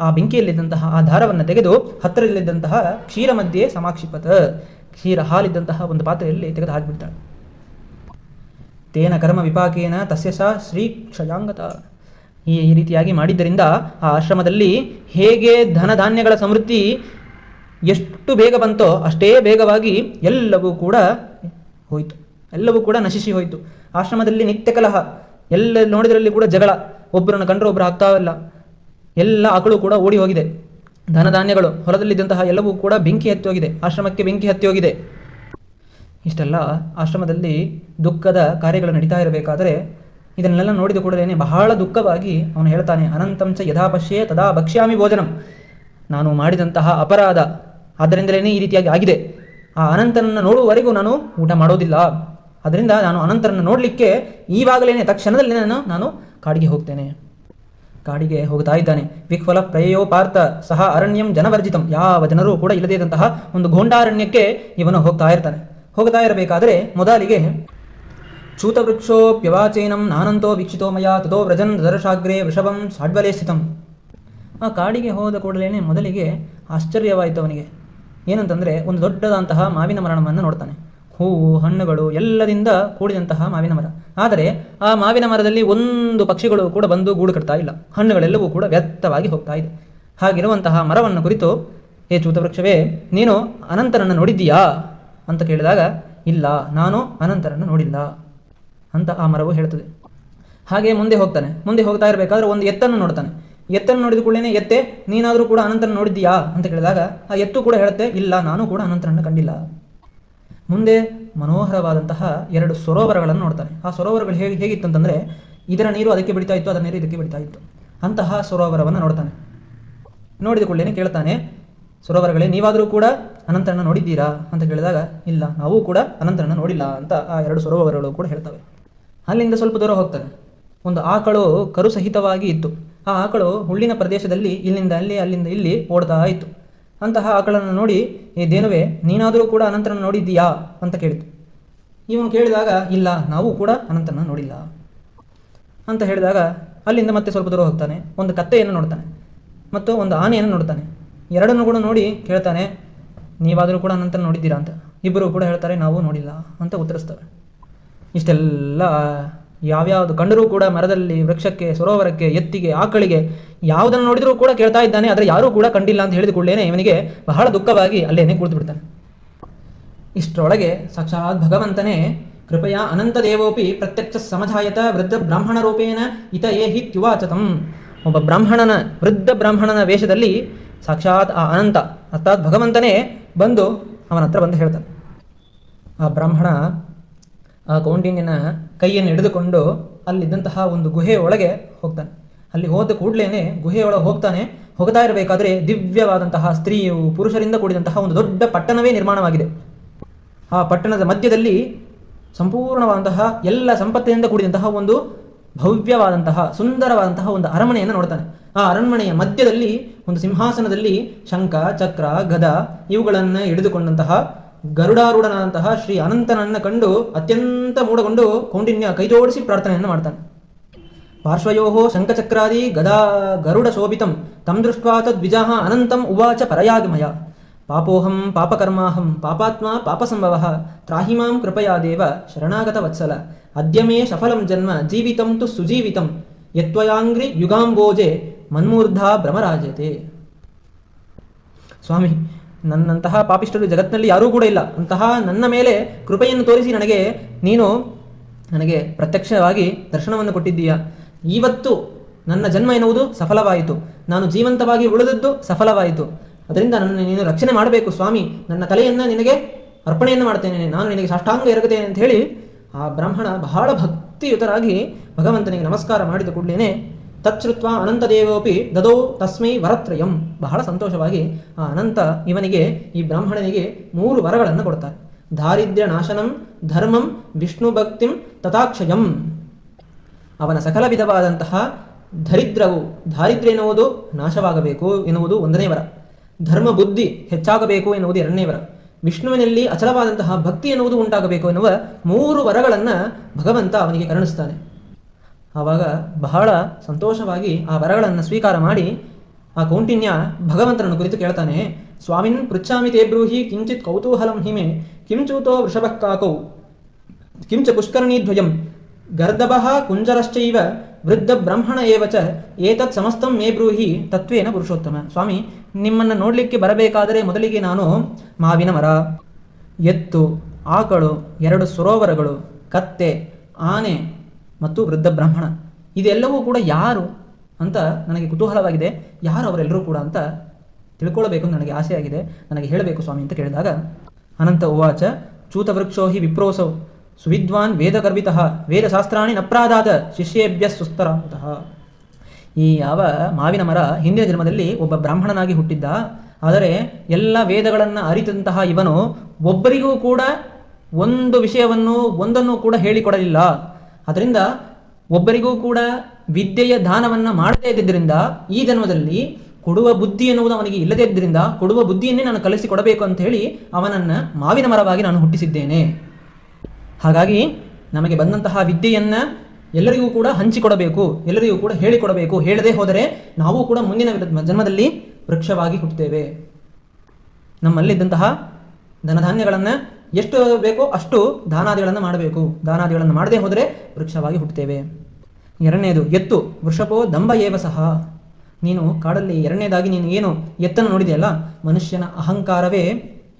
ಆ ಬೆಂಕಿಯಲ್ಲಿದ್ದಂತಹ ಆ ದಾರವನ್ನು ತೆಗೆದು ಹತ್ತಿರದಲ್ಲಿದ್ದಂತಹ ಕ್ಷೀರ ಮಧ್ಯೆ ಸಮಾಕ್ಷಿಪತ, ಕ್ಷೀರ ಹಾಲಿದ್ದಂತಹ ಒಂದು ಪಾತ್ರೆಯಲ್ಲಿ ತೆಗೆದು ಹಾಕಿಬಿಡ್ತಾಳೆ. ತೇನ ಕರ್ಮ ವಿಪಾಕೇನ ತಸ್ಯ ಸ ಶ್ರೀ ಕ್ಷಯಾಂಗತ. ಈ ರೀತಿಯಾಗಿ ಮಾಡಿದ್ದರಿಂದ ಆ ಆಶ್ರಮದಲ್ಲಿ ಹೇಗೆ ಧನಧಾನ್ಯಗಳ ಸಮೃದ್ಧಿ ಎಷ್ಟು ಬೇಗ ಬಂತೋ ಅಷ್ಟೇ ಬೇಗವಾಗಿ ಎಲ್ಲವೂ ಕೂಡ ಹೋಯಿತು, ಎಲ್ಲವೂ ಕೂಡ ನಶಿಸಿ ಹೋಯಿತು. ಆಶ್ರಮದಲ್ಲಿ ನಿತ್ಯ ಕಲಹ, ಎಲ್ಲ ನೋಡಿದ್ರಲ್ಲಿ ಕೂಡ ಜಗಳ, ಒಬ್ಬರನ್ನು ಕಂಡ್ರೆ ಒಬ್ಬರು ಆಗ್ತಾ ಇಲ್ಲ, ಎಲ್ಲ ಆಕಳು ಕೂಡ ಓಡಿ ಹೋಗಿದೆ, ಧನಧಾನ್ಯಗಳು ಹೊಲದಲ್ಲಿದ್ದಂತಹ ಎಲ್ಲವೂ ಕೂಡ ಬೆಂಕಿ ಹತ್ತಿ ಹೋಗಿದೆ, ಆಶ್ರಮಕ್ಕೆ ಬೆಂಕಿ ಹತ್ತಿ ಹೋಗಿದೆ. ಇಷ್ಟೆಲ್ಲ ಆಶ್ರಮದಲ್ಲಿ ದುಃಖದ ಕಾರ್ಯಗಳು ನಡೀತಾ ಇರಬೇಕಾದರೆ ಇದನ್ನೆಲ್ಲ ನೋಡಿದ ಕೂಡಲೇ ಬಹಳ ದುಃಖವಾಗಿ ಅವನು ಹೇಳ್ತಾನೆ, ಅನಂತಂಚ ಯಥಾ ಪಶ್ಯೆ ತದಾ ಭಕ್ಷ್ಯಾಮಿ ಭೋಜನಂ. ನಾನು ಮಾಡಿದಂತಹ ಅಪರಾಧ ಆದ್ದರಿಂದಲೇ ಈ ರೀತಿಯಾಗಿ ಆಗಿದೆ. ಆ ಅನಂತನನ್ನು ನೋಡುವವರೆಗೂ ನಾನು ಊಟ ಮಾಡೋದಿಲ್ಲ. ಅದರಿಂದ ನಾನು ಅನಂತರನ್ನು ನೋಡಲಿಕ್ಕೆ ಈವಾಗಲೇ ತಕ್ಷಣದಲ್ಲಿ ನಾನು ಕಾಡಿಗೆ ಹೋಗ್ತೇನೆ. ಕಾಡಿಗೆ ಹೋಗ್ತಾ ಇದ್ದಾನೆ. ವಿಕ್ಫಲ ಪ್ರಯೋ ಪಾರ್ಥ ಸಹ ಅರಣ್ಯಂ ಜನವರ್ಜಿತಂ. ಯಾವ ಜನರೂ ಕೂಡ ಇಲ್ಲದೇ ಇದ್ದಂತಹ ಒಂದು ಘೋಂಡಾರಣ್ಯಕ್ಕೆ ಇವನು ಹೋಗ್ತಾ ಇರಬೇಕಾದರೆ ಮೊದಲಿಗೆ ಚೂತವೃಕ್ಷೋಪ್ಯವಾಚೇನಂ ನಾನಂತೋ ವೀಕ್ಷಿತೋ ಮಯ ತಥೋ ವ್ರಜನ್ ದರ್ಶಾಗ್ರೇ ವೃಷಭಂ ಸಾಡ್ವಲೇ ಸ್ಥಿತಂ. ಆ ಕಾಡಿಗೆ ಹೋದ ಕೂಡಲೇ ಮೊದಲಿಗೆ ಆಶ್ಚರ್ಯವಾಯಿತು ಅವನಿಗೆ. ಏನಂತಂದರೆ ಒಂದು ದೊಡ್ಡದಂತಹ ಮಾವಿನ ಮರವನ್ನು ನೋಡ್ತಾನೆ. ಹೂವು ಹಣ್ಣುಗಳು ಎಲ್ಲದಿಂದ ಕೂಡಿದಂತಹ ಮಾವಿನ ಮರ. ಆದರೆ ಆ ಮಾವಿನ ಮರದಲ್ಲಿ ಒಂದು ಪಕ್ಷಿಗಳು ಕೂಡ ಬಂದು ಗೂಡು ಕಟ್ತಾ ಇಲ್ಲ, ಹಣ್ಣುಗಳೆಲ್ಲವೂ ಕೂಡ ವ್ಯರ್ಥವಾಗಿ ಹೋಗ್ತಾ ಇದೆ. ಹಾಗಿರುವಂತಹ ಮರವನ್ನು ಕುರಿತು, ಹೇ ಚೂತವೃಕ್ಷವೇ, ನೀನು ಅನಂತನನ್ನು ನೋಡಿದ್ದೀಯಾ ಅಂತ ಕೇಳಿದಾಗ, ಇಲ್ಲ, ನಾನು ಅನಂತರನ್ನು ನೋಡಿಲ್ಲ ಅಂತ ಆ ಮರವು ಹೇಳ್ತದೆ. ಹಾಗೆ ಮುಂದೆ ಹೋಗ್ತಾ ಇರಬೇಕಾದ್ರೆ ಒಂದು ಎತ್ತನ್ನು ನೋಡ್ತಾನೆ. ಎತ್ತನ್ನು ನೋಡಿದ ಕೂಡಲೇ, ಎತ್ತೆ ನೀನಾದರೂ ಕೂಡ ಅನಂತರನ್ನು ನೋಡಿದ್ದೀಯಾ ಅಂತ ಕೇಳಿದಾಗ ಆ ಎತ್ತು ಕೂಡ ಹೇಳುತ್ತೆ, ಇಲ್ಲ, ನಾನು ಕೂಡ ಅನಂತರನ್ನು ಕಂಡಿಲ್ಲ. ಮುಂದೆ ಮನೋಹರವಾದಂತಹ 2 ಸರೋವರಗಳನ್ನು ನೋಡ್ತಾನೆ. ಆ ಸರೋವರಗಳು ಹೇಗಿತ್ತಂತಂದರೆ, ಇದರ ನೀರು ಅದಕ್ಕೆ ಬಿಡ್ತಾ ಇತ್ತು, ಅದರ ನೀರು ಇದಕ್ಕೆ ಬಿಡ್ತಾ ಇತ್ತು. ಅಂತಹ ಸರೋವರವನ್ನು ನೋಡ್ತಾನೆ. ನೋಡಿದ ಕೂಡಲೇ ಕೇಳ್ತಾನೆ, ಸರೋವರಗಳೇ, ನೀವಾದರೂ ಕೂಡ ಅನಂತರನ್ನು ನೋಡಿದ್ದೀರಾ ಅಂತ ಕೇಳಿದಾಗ, ಇಲ್ಲ, ನಾವು ಕೂಡ ಅನಂತರನ್ನು ನೋಡಿಲ್ಲ ಅಂತ ಆ 2 ಸರೋವರಗಳು ಕೂಡ ಹೇಳ್ತವೆ. ಅಲ್ಲಿಂದ ಸ್ವಲ್ಪ ದೂರ ಹೋಗ್ತಾನೆ. ಒಂದು ಆಕಳು ಕರು ಸಹಿತವಾಗಿ ಇತ್ತು. ಆ ಆಕಳು ಹುಲ್ಲಿನ ಪ್ರದೇಶದಲ್ಲಿ ಇಲ್ಲಿಂದ ಅಲ್ಲಿ ಅಲ್ಲಿಂದ ಇಲ್ಲಿ ಓಡ್ತಾ ಇತ್ತು. ಅಂತಹ ಆಕಳನ್ನು ನೋಡಿ, ಏ ದೇನುವೆ, ನೀನಾದರೂ ಕೂಡ ಅನಂತರನ್ನು ನೋಡಿದ್ದೀಯಾ ಅಂತ ಕೇಳಿತು. ಇವನು ಕೇಳಿದಾಗ, ಇಲ್ಲ, ನಾವು ಕೂಡ ಅನಂತರನ್ನು ನೋಡಿಲ್ಲ ಅಂತ ಹೇಳಿದಾಗ ಅಲ್ಲಿಂದ ಮತ್ತೆ ಸ್ವಲ್ಪ ದೂರ ಹೋಗ್ತಾನೆ. ಒಂದು ಕತ್ತೆಯನ್ನು ನೋಡ್ತಾನೆ ಮತ್ತು ಒಂದು ಆನೆಯನ್ನು ನೋಡ್ತಾನೆ. ಎರಡನ್ನು ಕೂಡ ನೋಡಿ ಕೇಳ್ತಾನೆ, ನೀವಾದರೂ ಕೂಡ ಅನಂತರನ್ನು ನೋಡಿದ್ದೀರಾ ಅಂತ. ಇಬ್ಬರು ಕೂಡ ಹೇಳ್ತಾರೆ ನಾವು ನೋಡಿಲ್ಲ ಅಂತ ಉತ್ತರಿಸ್ತವೆ. ಇಷ್ಟೆಲ್ಲ ಯಾವ್ಯಾವುದು ಕಂಡರೂ ಕೂಡ ಮರದಲ್ಲಿ, ವೃಕ್ಷಕ್ಕೆ, ಸರೋವರಕ್ಕೆ, ಎತ್ತಿಗೆ, ಆಕಳಿಗೆ ಯಾವುದನ್ನು ನೋಡಿದರೂ ಕೂಡ ಕೇಳ್ತಾ ಇದ್ದಾನೆ. ಆದರೆ ಯಾರೂ ಕೂಡ ಕಂಡಿಲ್ಲ ಅಂತ ಹೇಳಿದ ಕೂಡಲೇ ಇವನಿಗೆ ಬಹಳ ದುಃಖವಾಗಿ ಅಲ್ಲೇನೆ ಕುಳಿತು ಬಿಡ್ತಾನೆ. ಇಷ್ಟರೊಳಗೆ ಸಾಕ್ಷಾತ್ ಭಗವಂತನೇ ಕೃಪೆಯ ಅನಂತದೇವೋಪಿ ಪ್ರತ್ಯಕ್ಷ ಸಮಧಾಯತ ವೃದ್ಧ ಬ್ರಾಹ್ಮಣ ರೂಪೇಣ ಇತ ಏಹಿತ್ಯುವಾಚತಂ. ಒಬ್ಬ ಬ್ರಾಹ್ಮಣನ, ವೃದ್ಧ ಬ್ರಾಹ್ಮಣನ ವೇಷದಲ್ಲಿ ಸಾಕ್ಷಾತ್ ಆ ಅನಂತ ಅರ್ಥಾತ್ ಭಗವಂತನೇ ಬಂದು ಅವನ ಹತ್ರ ಬಂದು ಹೇಳ್ತಾನೆ. ಆ ಬ್ರಾಹ್ಮಣ ಆ ಕೌಂಡಿನ್ಯನ ಕೈಯನ್ನು ಹಿಡಿದುಕೊಂಡು ಅಲ್ಲಿದ್ದಂತಹ ಒಂದು ಗುಹೆಯ ಒಳಗೆ ಹೋಗ್ತಾನೆ. ಅಲ್ಲಿ ಹೋದ ಕೂಡಲೇ ಗುಹೆಯೊಳಗೆ ಹೋಗ್ತಾ ಇರಬೇಕಾದ್ರೆ ದಿವ್ಯವಾದಂತಹ ಸ್ತ್ರೀಯು ಪುರುಷರಿಂದ ಕೂಡಿದಂತಹ ಒಂದು ದೊಡ್ಡ ಪಟ್ಟಣವೇ ನಿರ್ಮಾಣವಾಗಿದೆ. ಆ ಪಟ್ಟಣದ ಮಧ್ಯದಲ್ಲಿ ಸಂಪೂರ್ಣವಾದಂತಹ ಎಲ್ಲ ಸಂಪತ್ತಿನಿಂದ ಕೂಡಿದಂತಹ ಒಂದು ಭವ್ಯವಾದಂತಹ ಸುಂದರವಾದಂತಹ ಒಂದು ಅರಮನೆಯನ್ನು ನೋಡ್ತಾನೆ. ಆ ಅರಮನೆಯ ಮಧ್ಯದಲ್ಲಿ ಒಂದು ಸಿಂಹಾಸನದಲ್ಲಿ ಶಂಖ, ಚಕ್ರ, ಗದ ಇವುಗಳನ್ನು ಹಿಡಿದುಕೊಂಡಂತಹ ಗರುಡಾರೂಢನಾದಂತಹ ಶ್ರೀ ಅನಂತನನ್ನು ಕಂಡು ಅತ್ಯಂತ ಮೂಢಗೊಂಡು ಕೌಂಡಿನ್ಯ ಕೈಜೋಡಿಸಿ ಪ್ರಾರ್ಥನೆಯನ್ನು ಮಾಡ್ತಾನೆ. ಪಾರ್ಶ್ವಯೋ ಶಂಖಚಕ್ರಾದಿ ಗದಾ ಗರುಡ ಶೋಭಿತಂ ತಂ ದೃಷ್ಟ್ವಾ ತದ್ವಿಜಾಃ ಅನಂತಂ ಉವಾಚ ಪರಯಾಗಮಯ ಪಾಪೋಹಂ ಪಾಪಕರ್ಮಾಹಂ ಪಾಪಾತ್ಮ ಪಾಪಸಂಭವಃ ತ್ರಾಹಿಮಾಂ ಕೃಪಯಾ ದೇವ ಶರಣಾಗತ ವತ್ಸಲ ಅದ್ಯ ಮೇ ಸಫಲಂ ಜನ್ಮ ಜೀವಿತಂ ತು ಸುಜೀವಿತಂ ಯತ್ವಯಾಂಗ್ರಿ ಯುಗಾಂಬೋಜೆ ಮನ್ಮೂರ್ಧಾ ಭ್ರಮರಾಜತೆ. ಸ್ವಾಮಿ, ನನ್ನಂತಹ ಪಾಪಿಷ್ಠರು ಜಗತ್ತಿನಲ್ಲಿ ಯಾರೂ ಕೂಡ ಇಲ್ಲ. ಅಂತಹ ನನ್ನ ಮೇಲೆ ಕೃಪೆಯನ್ನು ತೋರಿಸಿ ನೀನು ನನಗೆ ಪ್ರತ್ಯಕ್ಷವಾಗಿ ದರ್ಶನವನ್ನು ಕೊಟ್ಟಿದ್ದೀಯಾ. ಇವತ್ತು ನನ್ನ ಜನ್ಮ ಎನ್ನುವುದು ಸಫಲವಾಯಿತು, ನಾನು ಜೀವಂತವಾಗಿ ಉಳಿದದ್ದು ಸಫಲವಾಯಿತು. ಅದರಿಂದ ನನ್ನನ್ನು ನೀನು ರಕ್ಷಣೆ ಮಾಡಬೇಕು ಸ್ವಾಮಿ. ನನ್ನ ತಲೆಯನ್ನು ನಿನಗೆ ಅರ್ಪಣೆಯನ್ನು ಮಾಡ್ತೇನೆ, ನಾನು ನಿನಗೆ ಸಾಷ್ಟಾಂಗ ಎರಗುತ್ತೇನೆ ಅಂತ ಹೇಳಿ ಆ ಬ್ರಾಹ್ಮಣ ಬಹಳ ಭಕ್ತಿಯುತರಾಗಿ ಭಗವಂತನಿಗೆ ನಮಸ್ಕಾರ ಮಾಡಿದ ಕೂಡಲೇ ತಚ್ಛ್ರುತ್ವ ಅನಂತದೇವೋಪಿ ದದೋ ತಸ್ಮೈ ವರತ್ರಯಂ. ಬಹಳ ಸಂತೋಷವಾಗಿ ಆ ಅನಂತ ಇವನಿಗೆ, ಈ ಬ್ರಾಹ್ಮಣನಿಗೆ 3 ವರಗಳನ್ನು ಕೊಡ್ತಾರೆ. ದಾರಿದ್ರ್ಯ ನಾಶನಂ, ಧರ್ಮಂ, ವಿಷ್ಣು ಭಕ್ತಿಂ ತಥಾಕ್ಷಯಂ. ಅವನ ಸಕಲ ವಿಧವಾದಂತಹ ದಾರಿದ್ರ್ಯ ಎನ್ನುವುದು ನಾಶವಾಗಬೇಕು ಎನ್ನುವುದು 1ನೇ ವರ. ಧರ್ಮ ಬುದ್ಧಿ ಹೆಚ್ಚಾಗಬೇಕು ಎನ್ನುವುದು 2ನೇ ವರ. ವಿಷ್ಣುವಿನಲ್ಲಿ ಅಚಲವಾದಂತಹ ಭಕ್ತಿ ಎನ್ನುವುದು ಉಂಟಾಗಬೇಕು ಎನ್ನುವ 3 ವರಗಳನ್ನು ಭಗವಂತ ಅವನಿಗೆ ಕರುಣಿಸ್ತಾನೆ. ಆವಾಗ ಬಹಳ ಸಂತೋಷವಾಗಿ ಆ ವರಗಳನ್ನು ಸ್ವೀಕಾರ ಮಾಡಿ ಆ ಕೌಂಟಿನ್ಯ ಭಗವಂತನನ್ನು ಕುರಿತು ಕೇಳ್ತಾನೆ. ಸ್ವಾಮಿನ್ ಪೃಚ್ಛಾಮಿ ತೇ ಬ್ರೂಹಿ ಕಿಂಚಿತ್ ಕೌತೂಹಲಂ ಹಿಮೆ ಕಿಂಚೂತೋ ವೃಷಭಃ ಕಾಕೌ ಕಿಂಚ ಪುಷ್ಕರಣೀದ್ವಯಂ ಗರ್ದಭಃ ಕುಂಜರಶ್ಚೈವ ವೃದ್ಧ ಬ್ರಾಹ್ಮಣ ಏವಚ ಏತತ್ ಸಮಸ್ತಂ ಮೇ ಬ್ರೂಹಿ ತತ್ವೇನ ಪುರುಷೋತ್ತಮ. ಸ್ವಾಮಿ, ನಿಮ್ಮನ್ನು ನೋಡಲಿಕ್ಕೆ ಬರಬೇಕಾದರೆ ಮೊದಲಿಗೆ ನಾನು ಮಾವಿನ ಮರ, ಎತ್ತು, ಆಕಳು, 2 ಸರೋವರಗಳು, ಕತ್ತೆ, ಆನೆ ಮತ್ತು ವೃದ್ಧ ಬ್ರಾಹ್ಮಣ ಇದೆಲ್ಲವೂ ಕೂಡ ಯಾರು ಅಂತ ನನಗೆ ಕುತೂಹಲವಾಗಿದೆ. ಯಾರು ಅವರೆಲ್ಲರೂ ಕೂಡ ಅಂತ ತಿಳ್ಕೊಳ್ಬೇಕು ಅಂತ ನನಗೆ ಆಸೆಯಾಗಿದೆ, ನನಗೆ ಹೇಳಬೇಕು ಸ್ವಾಮಿ ಅಂತ ಕೇಳಿದಾಗ ಅನಂತ ಉವಾಚ ಚೂತವೃಕ್ಷೋ ಹಿ ವಿಪ್ರೋಸೌ ಸುವಿದ್ವಾನ್ ವೇದಗರ್ವಿತಃ ವೇದಶಾಸ್ತ್ರಾಣಿ ನಪ್ರಾದಾತ ಶಿಷ್ಯೇಭ್ಯ ಸುಸ್ತರಾಂತಃ. ಈ ಯಾವ ಮಾವಿನ ಮರ ಹಿಂದಿನ ಜನ್ಮದಲ್ಲಿ ಒಬ್ಬ ಬ್ರಾಹ್ಮಣನಾಗಿ ಹುಟ್ಟಿದ್ದ. ಆದರೆ ಎಲ್ಲ ವೇದಗಳನ್ನು ಅರಿತಂತಹ ಇವನು ಒಬ್ಬರಿಗೂ ಕೂಡ ಒಂದು ವಿಷಯವನ್ನು ಒಂದನ್ನು ಕೂಡ ಹೇಳಿಕೊಡಲಿಲ್ಲ. ಅದರಿಂದ ಒಬ್ಬರಿಗೂ ಕೂಡ ವಿದ್ಯೆಯ ದಾನವನ್ನು ಮಾಡದೇ ಇದ್ದರಿಂದ ಈ ಜನ್ಮದಲ್ಲಿ ಕೊಡುವ ಬುದ್ಧಿ ಎನ್ನುವುದು ಅವನಿಗೆ ಇಲ್ಲದೇ ಇದ್ದರಿಂದ ಕೊಡುವ ಬುದ್ಧಿಯನ್ನೇ ನಾನು ಕಲಿಸಿಕೊಡಬೇಕು ಅಂತ ಹೇಳಿ ಅವನನ್ನು ಮಾವಿನ ಮರವಾಗಿ ನಾನು ಹುಟ್ಟಿಸಿದ್ದೇನೆ. ಹಾಗಾಗಿ ನಮಗೆ ಬಂದಂತಹ ವಿದ್ಯೆಯನ್ನು ಎಲ್ಲರಿಗೂ ಕೂಡ ಹಂಚಿಕೊಡಬೇಕು, ಎಲ್ಲರಿಗೂ ಕೂಡ ಹೇಳಿಕೊಡಬೇಕು. ಹೇಳದೇ ಹೋದರೆ ನಾವು ಕೂಡ ಮುಂದಿನ ಜನ್ಮದಲ್ಲಿ ವೃಕ್ಷವಾಗಿ ಹುಟ್ಟುತ್ತೇವೆ. ನಮ್ಮಲ್ಲಿದ್ದಂತಹ ಧನಧಾನ್ಯಗಳನ್ನು ಎಷ್ಟು ಬೇಕೋ ಅಷ್ಟು ದಾನಾದಿಗಳನ್ನು ಮಾಡಬೇಕು. ದಾನಾದಿಗಳನ್ನು ಮಾಡದೇ ಹೋದರೆ ವೃಕ್ಷವಾಗಿ ಹುಟ್ಟುತ್ತೇವೆ. 2ನೇದು ಎತ್ತು ವೃಷಭೋ ದಂಭ ಏವ ಸಹ. ನೀನು ಕಾಡಲ್ಲಿ 2ನೇದಾಗಿ ನೀನು ಏನು ಎತ್ತನ್ನು ನೋಡಿದೆಯಲ್ಲ, ಮನುಷ್ಯನ ಅಹಂಕಾರವೇ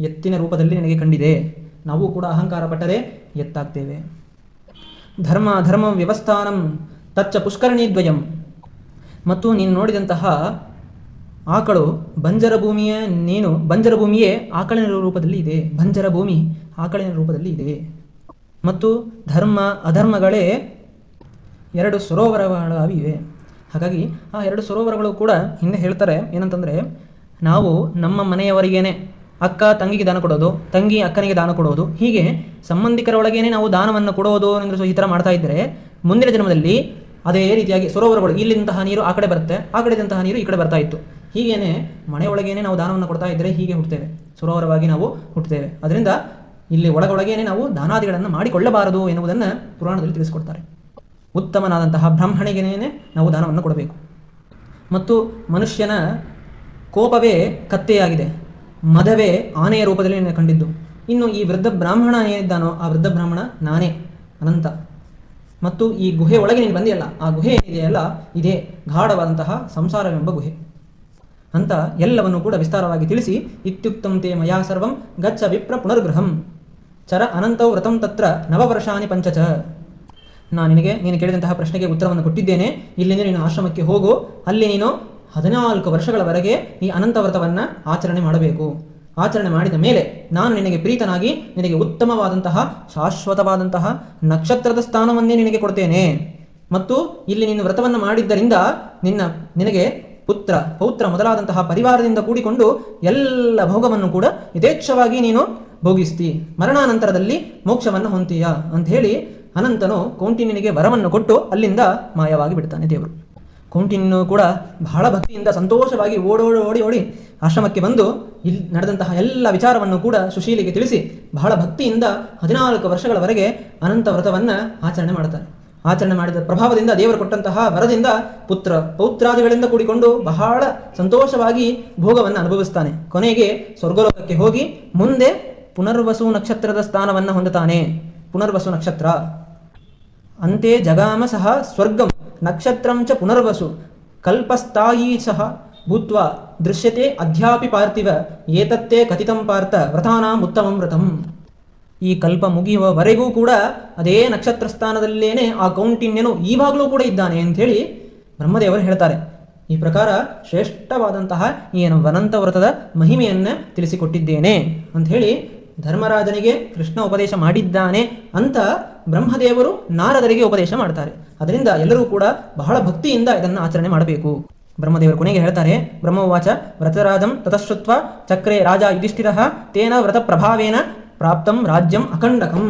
ಎತ್ತಿನ ರೂಪದಲ್ಲಿ ನಿನಗೆ ಕಂಡಿದೆ. ನಾವು ಕೂಡ ಅಹಂಕಾರ ಪಟ್ಟರೆ ಎತ್ತಾಗ್ತೇವೆ. ಧರ್ಮ ಧರ್ಮ ವ್ಯವಸ್ಥಾನಂ ತಚ್ಚ ಪುಷ್ಕರಣೀದ್ವಯಂ. ಮತ್ತು ನೀನು ನೋಡಿದಂತಹ ಆಕಳು ಬಂಜರ ಭೂಮಿಯೇ ಆಕಳಿನ ರೂಪದಲ್ಲಿ ಇದೆ. ಬಂಜರ ಭೂಮಿ ಆಕಳಿನ ರೂಪದಲ್ಲಿ ಇದೆ. ಮತ್ತು ಧರ್ಮ ಅಧರ್ಮಗಳೇ 2 ಸರೋವರಗಳಿವೆ. ಹಾಗಾಗಿ ಆ 2 ಸರೋವರಗಳು ಕೂಡ ಹಿಂದೆ ಹೇಳ್ತಾರೆ ಏನಂತಂದರೆ, ನಾವು ನಮ್ಮ ಮನೆಯವರಿಗೇನೆ ಅಕ್ಕ ತಂಗಿಗೆ ದಾನ ಕೊಡೋದು, ತಂಗಿ ಅಕ್ಕನಿಗೆ ದಾನ ಕೊಡೋದು, ಹೀಗೆ ಸಂಬಂಧಿಕರ ಒಳಗೇನೆ ನಾವು ದಾನವನ್ನು ಕೊಡೋದು ಎಂದು ಈ ಥರ ಮಾಡ್ತಾ ಇದ್ದರೆ ಮುಂದಿನ ಜನ್ಮದಲ್ಲಿ ಅದೇ ರೀತಿಯಾಗಿ ಸರೋವರಗಳು, ಇಲ್ಲಿಂತಹ ನೀರು ಆ ಕಡೆ ಬರುತ್ತೆ, ಆ ಕಡೆದಂತಹ ನೀರು ಈ ಕಡೆ ಬರ್ತಾ ಇತ್ತು. ಹೀಗೇನೆ ಮನೆಯೊಳಗೇನೆ ನಾವು ದಾನವನ್ನು ಕೊಡ್ತಾ ಇದ್ದರೆ ಹೀಗೆ ಹುಟ್ಟುತ್ತೇವೆ, ಸರೋವರವಾಗಿ ನಾವು ಹುಟ್ಟುತ್ತೇವೆ. ಅದರಿಂದ ಇಲ್ಲಿ ಒಳಗೊಳಗೇನೆ ನಾವು ದಾನಾದಿಗಳನ್ನು ಮಾಡಿಕೊಳ್ಳಬಾರದು ಎನ್ನುವುದನ್ನು ಪುರಾಣದಲ್ಲಿ ತಿಳಿಸಿಕೊಡ್ತಾರೆ. ಉತ್ತಮನಾದಂತಹ ಬ್ರಾಹ್ಮಣಿಗೇನೆ ನಾವು ದಾನವನ್ನು ಕೊಡಬೇಕು. ಮತ್ತು ಮನುಷ್ಯನ ಕೋಪವೇ ಕತ್ತೆಯಾಗಿದೆ, ಮದವೇ ಆನೆಯ ರೂಪದಲ್ಲಿ ಕಂಡಿದ್ದು. ಇನ್ನು ಈ ವೃದ್ಧ ಬ್ರಾಹ್ಮಣ ಏನಿದ್ದಾನೋ ಆ ವೃದ್ಧ ಬ್ರಾಹ್ಮಣ ನಾನೇ ಅನಂತ. ಮತ್ತು ಈ ಗುಹೆ ಒಳಗೆ ನೀನು ಬಂದಿಯಲ್ಲ, ಆ ಗುಹೆ ಏನಿದೆಯಲ್ಲ ಇದೇ ಗಾಢವಾದಂತಹ ಸಂಸಾರವೆಂಬ ಗುಹೆ ಅಂತ ಎಲ್ಲವನ್ನು ಕೂಡ ವಿಸ್ತಾರವಾಗಿ ತಿಳಿಸಿ, ಇತ್ಯುಕ್ತಂ ತೇ ಮಯಾ ಸರ್ವಂ ಗಚ್ಚ ವಿಪ್ರ ಪುನರ್ಗೃಹಂ ಚರ ಅನಂತೌ ವ್ರತಂ ತತ್ರ ನವವರ್ಷಾನಿ ಪಂಚಚ. ನಾನು ನೀನು ಕೇಳಿದಂತಹ ಪ್ರಶ್ನೆಗೆ ಉತ್ತರವನ್ನು ಕೊಟ್ಟಿದ್ದೇನೆ. ಇಲ್ಲಿಂದ ನೀನು ಆಶ್ರಮಕ್ಕೆ ಹೋಗು, ಅಲ್ಲಿ ನೀನು 14 ವರ್ಷಗಳವರೆಗೆ ಈ ಅನಂತ ವ್ರತವನ್ನು ಆಚರಣೆ ಮಾಡಬೇಕು. ಆಚರಣೆ ಮಾಡಿದ ಮೇಲೆ ನಾನು ನಿನಗೆ ಪ್ರೀತನಾಗಿ ನಿನಗೆ ಉತ್ತಮವಾದಂತಹ ಶಾಶ್ವತವಾದಂತಹ ನಕ್ಷತ್ರದ ಸ್ಥಾನವನ್ನೇ ನಿನಗೆ ಕೊಡ್ತೇನೆ. ಮತ್ತು ಇಲ್ಲಿ ನೀನು ವ್ರತವನ್ನು ಮಾಡಿದ್ದರಿಂದ ನಿನಗೆ ಪುತ್ರ ಪೌತ್ರ ಮೊದಲಾದಂತಹ ಪರಿವಾರದಿಂದ ಕೂಡಿಕೊಂಡು ಎಲ್ಲ ಭೋಗವನ್ನು ಕೂಡ ಯಥೇಚ್ಛವಾಗಿ ನೀನು ಭೋಗಿಸ್ತಿ, ಮರಣಾನಂತರದಲ್ಲಿ ಮೋಕ್ಷವನ್ನು ಹೊಂತೀಯ ಅಂತ ಹೇಳಿ ಅನಂತನು ಕೌಂಡಿನ್ಯನಿಗೆ ವರವನ್ನು ಕೊಟ್ಟು ಅಲ್ಲಿಂದ ಮಾಯವಾಗಿ ಬಿಡ್ತಾನೆ ದೇವರು. ಕೌಂಡಿನ್ಯನು ಕೂಡ ಬಹಳ ಭಕ್ತಿಯಿಂದ ಸಂತೋಷವಾಗಿ ಓಡಿ ಆಶ್ರಮಕ್ಕೆ ಬಂದು ಇಲ್ಲಿ ನಡೆದಂತಹ ಎಲ್ಲ ವಿಚಾರವನ್ನು ಕೂಡ ಸುಶೀಲಿಗೆ ತಿಳಿಸಿ ಬಹಳ ಭಕ್ತಿಯಿಂದ 14 ವರ್ಷಗಳವರೆಗೆ ಅನಂತ ವ್ರತವನ್ನು ಆಚರಣೆ ಮಾಡ್ತಾನೆ. ಆಚರಣೆ ಮಾಡಿದ ಪ್ರಭಾವದಿಂದ ದೇವರು ಕೊಟ್ಟಂತಹ ವರದಿಂದ ಪುತ್ರ ಪೌತ್ರಾದಿಗಳಿಂದ ಕೂಡಿಕೊಂಡು ಬಹಳ ಸಂತೋಷವಾಗಿ ಭೋಗವನ್ನು ಅನುಭವಿಸ್ತಾನೆ. ಕೊನೆಗೆ ಸ್ವರ್ಗಲೋಕಕ್ಕೆ ಹೋಗಿ ಮುಂದೆ ಪುನರ್ವಸು ನಕ್ಷತ್ರದ ಸ್ಥಾನವನ್ನು ಹೊಂದುತ್ತಾನೆ. ಪುನರ್ವಸು ನಕ್ಷತ್ರ ಅಂತೆ ಜಗಾಮ ಸಹ ಸ್ವರ್ಗಂ ನಕ್ಷತ್ರಂ ಚ ಪುನರ್ವಸು ಕಲ್ಪಸ್ಥಾಯೀ ಸಹ ಭೂತ್ವ ದೃಶ್ಯತೆ ಅಧ್ಯಾಪಿ ಪಾರ್ಥಿವ ಏತತ್ತೇ ಕಥಿತಂ ಪಾರ್ಥ ವ್ರತಾನಾಂ ಉತ್ತಮಂ ವ್ರತಂ. ಈ ಕಲ್ಪ ಮುಗಿಯುವವರೆಗೂ ಕೂಡ ಅದೇ ನಕ್ಷತ್ರ ಸ್ಥಾನದಲ್ಲೇನೆ ಆ ಕೌಂಡಿನ್ಯನು ಈವಾಗಲೂ ಕೂಡ ಇದ್ದಾನೆ ಅಂಥೇಳಿ ಬ್ರಹ್ಮದೇವರು ಹೇಳ್ತಾರೆ. ಈ ಪ್ರಕಾರ ಶ್ರೇಷ್ಠವಾದಂತಹ ಏನು ಅನಂತ ವ್ರತದ ಮಹಿಮೆಯನ್ನು ತಿಳಿಸಿಕೊಟ್ಟಿದ್ದೇನೆ ಅಂಥೇಳಿ ಧರ್ಮರಾಜನಿಗೆ ಕೃಷ್ಣ ಉಪದೇಶ ಮಾಡಿದ್ದಾನೆ ಅಂತ ಬ್ರಹ್ಮದೇವರು ನಾರದರಿಗೆ ಉಪದೇಶ ಮಾಡ್ತಾರೆ. ಅದರಿಂದ ಎಲ್ಲರೂ ಕೂಡ ಬಹಳ ಭಕ್ತಿಯಿಂದ ಇದನ್ನು ಆಚರಣೆ ಮಾಡಬೇಕು. ಬ್ರಹ್ಮದೇವರು ಕೊನೆಗೆ ಹೇಳ್ತಾರೆ, ಬ್ರಹ್ಮವಾಚ ವ್ರತರಾಜಂ ತತಶ್ರುತ್ವ ಚಕ್ರೆ ರಾಜ ಯುಧಿಷ್ಠಿರಃ ತೇನ ವ್ರತ ಪ್ರಭಾವೇನ ಪ್ರಾಪ್ತಂ ರಾಜ್ಯಂ ಅಖಂಡಕಂ.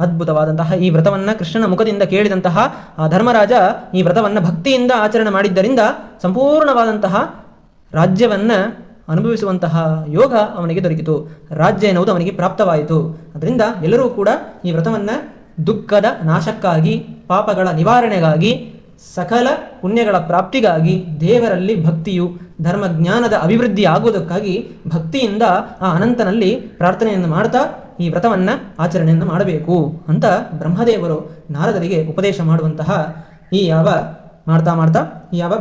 ಅದ್ಭುತವಾದಂತಹ ಈ ವ್ರತವನ್ನು ಕೃಷ್ಣನ ಮುಖದಿಂದ ಕೇಳಿದಂತಹ ಆ ಧರ್ಮರಾಜ ಈ ವ್ರತವನ್ನು ಭಕ್ತಿಯಿಂದ ಆಚರಣೆ ಮಾಡಿದ್ದರಿಂದ ಸಂಪೂರ್ಣವಾದಂತಹ ರಾಜ್ಯವನ್ನು ಅನುಭವಿಸುವಂತಹ ಯೋಗ ಅವನಿಗೆ ದೊರಕಿತು. ರಾಜ್ಯ ಎನ್ನುವುದು ಅವನಿಗೆ ಪ್ರಾಪ್ತವಾಯಿತು. ಅದರಿಂದ ಎಲ್ಲರೂ ಕೂಡ ಈ ವ್ರತವನ್ನು ದುಃಖದ ನಾಶಕ್ಕಾಗಿ, ಪಾಪಗಳ ನಿವಾರಣೆಗಾಗಿ, ಸಕಲ ಪುಣ್ಯಗಳ ಪ್ರಾಪ್ತಿಗಾಗಿ, ದೇವರಲ್ಲಿ ಭಕ್ತಿಯು ಧರ್ಮಜ್ಞಾನದ ಅಭಿವೃದ್ಧಿ ಆಗುವುದಕ್ಕಾಗಿ ಭಕ್ತಿಯಿಂದ ಆ ಅನಂತನಲ್ಲಿ ಪ್ರಾರ್ಥನೆಯನ್ನು ಮಾಡ್ತಾ ಈ ವ್ರತವನ್ನು ಆಚರಣೆಯನ್ನು ಮಾಡಬೇಕು ಅಂತ ಬ್ರಹ್ಮದೇವರು ನಾರದರಿಗೆ ಉಪದೇಶ ಮಾಡುವಂತಹ ಈ ಯಾವ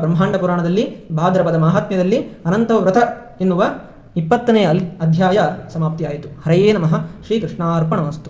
ಬ್ರಹ್ಮಾಂಡ ಪುರಾಣದಲ್ಲಿ ಭಾದ್ರಪದ ಮಹಾತ್ಮ್ಯದಲ್ಲಿ ಅನಂತ ವ್ರತ ಎನ್ನುವ 20ನೇ ಅಧ್ಯಾಯ ಸಮಾಪ್ತಿಯಾಯಿತು. ಹರಯೇ ನಮಃ. ಶ್ರೀಕೃಷ್ಣಾರ್ಪಣಮಸ್ತು.